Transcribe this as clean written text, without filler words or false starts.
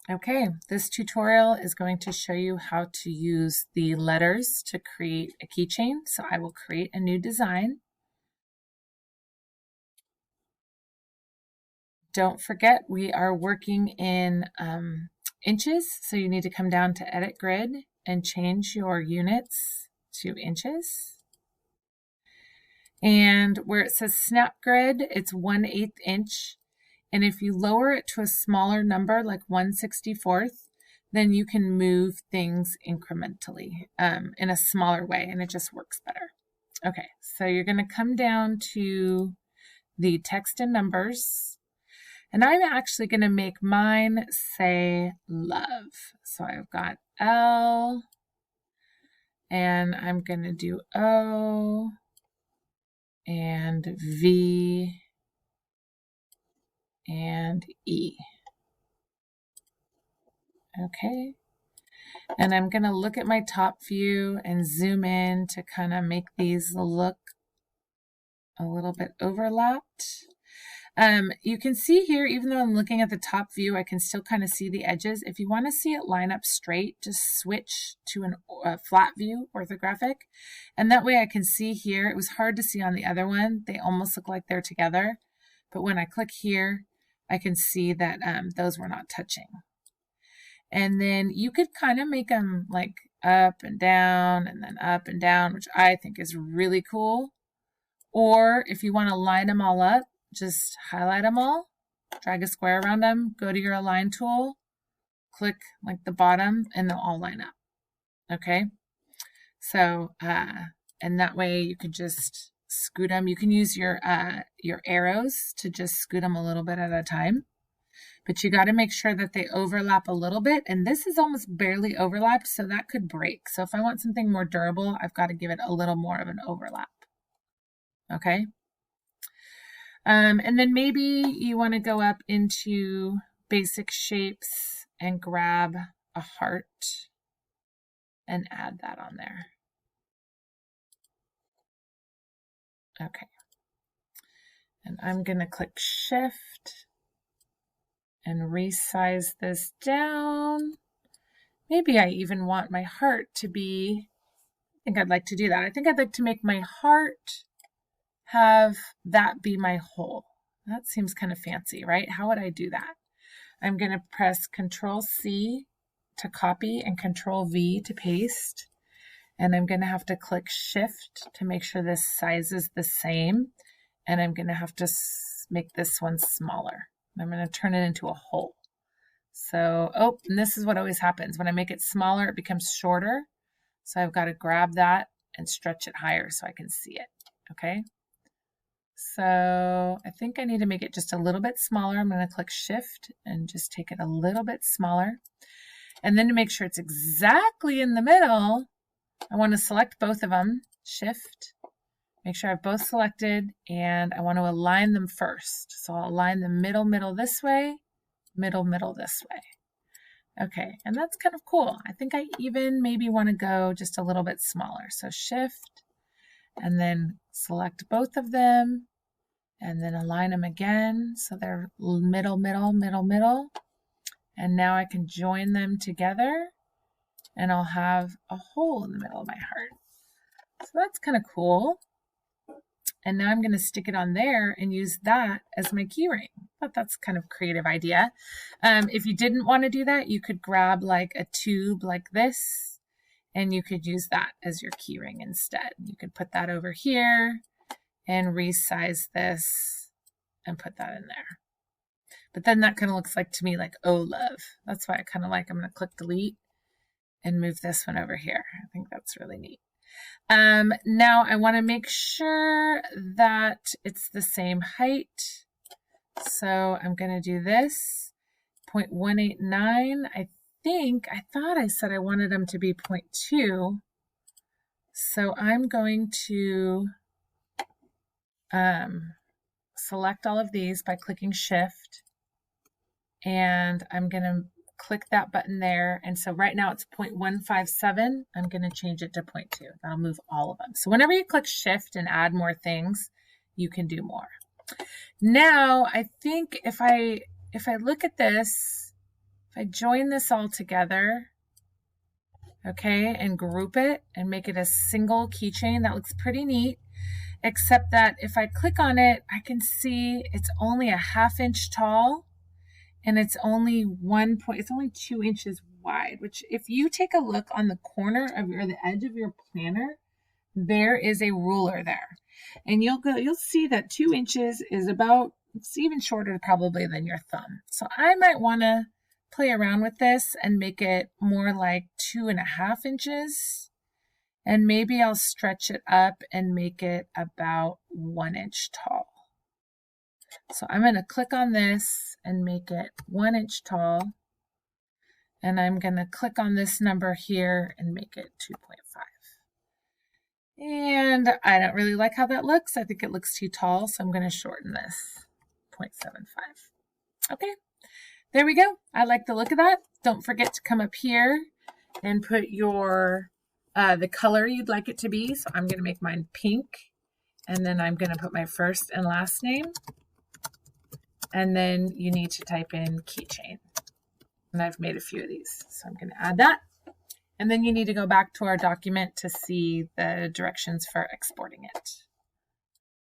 Okay, this tutorial is going to show you how to use the letters to create a keychain. So I will create a new design. Don't forget, we are working in inches, so you need to come down to Edit Grid and change your units to inches. And where it says Snap Grid, it's 1/8 inch. And if you lower it to a smaller number, like 1/64th, then you can move things incrementally in a smaller way, and it just works better. Okay, so you're going to come down to the text and numbers, and I'm actually going to make mine say love. So I've got L, and I'm going to do O, and V, and E. Okay, and I'm going to look at my top view and zoom in to kind of make these look a little bit overlapped. You can see here, even though I'm looking at the top view, I can still kind of see the edges. If you want to see it line up straight, just switch to a flat view orthographic, and that way I can see here. It was hard to see on the other one. They almost look like they're together, but when I click here, I can see that those were not touching. And then you could kind of make them like up and down and then up and down, which I think is really cool. Or if you want to line them all up, just highlight them all, drag a square around them, go to your align tool, click like the bottom, and they'll all line up. Okay, so and that way you can just scoot them. You can use your arrows to just scoot them a little bit at a time, but you got to make sure that they overlap a little bit, and this is almost barely overlapped, so that could break. So if I want something more durable, I've got to give it a little more of an overlap. Okay, and then maybe you want to go up into basic shapes and grab a heart and add that on there. Okay, and I'm going to click Shift and resize this down. Maybe I even want my heart to be, I think I'd like to do that. I think I'd like to make my heart have that be my whole. That seems kind of fancy, right? How would I do that? I'm going to press Control C to copy and Control V to paste. And I'm going to have to click Shift to make sure this size is the same. And I'm going to have to make this one smaller. I'm going to turn it into a hole. So, oh, and this is what always happens. When I make it smaller, it becomes shorter. So I've got to grab that and stretch it higher so I can see it. Okay. So I think I need to make it just a little bit smaller. I'm going to click Shift and just take it a little bit smaller. And then to make sure it's exactly in the middle, I want to select both of them, Shift, make sure I have both selected, and I want to align them first. So I'll align the middle this way, middle this way. Okay, and that's kind of cool. I think I even maybe want to go just a little bit smaller. So Shift, and then select both of them, and then align them again so they're middle. And now I can join them together, and I'll have a hole in the middle of my heart. So that's kind of cool. And now I'm going to stick it on there and use that as my key ring. But that's kind of a creative idea. If you didn't want to do that, you could grab like a tube like this, and you could use that as your key ring instead. You could put that over here and resize this and put that in there. But then that kind of looks like to me like, oh, love. That's why I kind of like, I'm going to click delete and move this one over here. I think that's really neat. Now I want to make sure that it's the same height. So I'm going to do this 0.189. I thought I said I wanted them to be 0.2. So I'm going to select all of these by clicking Shift, and I'm going to click that button there. And so right now it's 0.157. I'm going to change it to 0.2. That'll move all of them. So whenever you click Shift and add more things, you can do more. Now, I think if I look at this, if If I join this all together, okay, and group it and make it a single keychain, that looks pretty neat. Except that if I click on it, I can see it's only a 1/2 inch tall and it's only it's only 2 inches wide, which if you take a look on the corner of the edge of your planner, there is a ruler there. And you'll see that 2 inches is about, it's even shorter probably than your thumb. So I might want to play around with this and make it more like 2.5 inches. And maybe I'll stretch it up and make it about 1 inch tall. So I'm going to click on this and make it 1 inch tall. And I'm going to click on this number here and make it 2.5. And I don't really like how that looks. I think it looks too tall, so I'm going to shorten this 0.75. Okay, there we go. I like the look of that. Don't forget to come up here and put your the color you'd like it to be. So I'm going to make mine pink, and then I'm going to put my first and last name, and then you need to type in keychain. And I've made a few of these, so I'm going to add that. And then you need to go back to our document to see the directions for exporting it.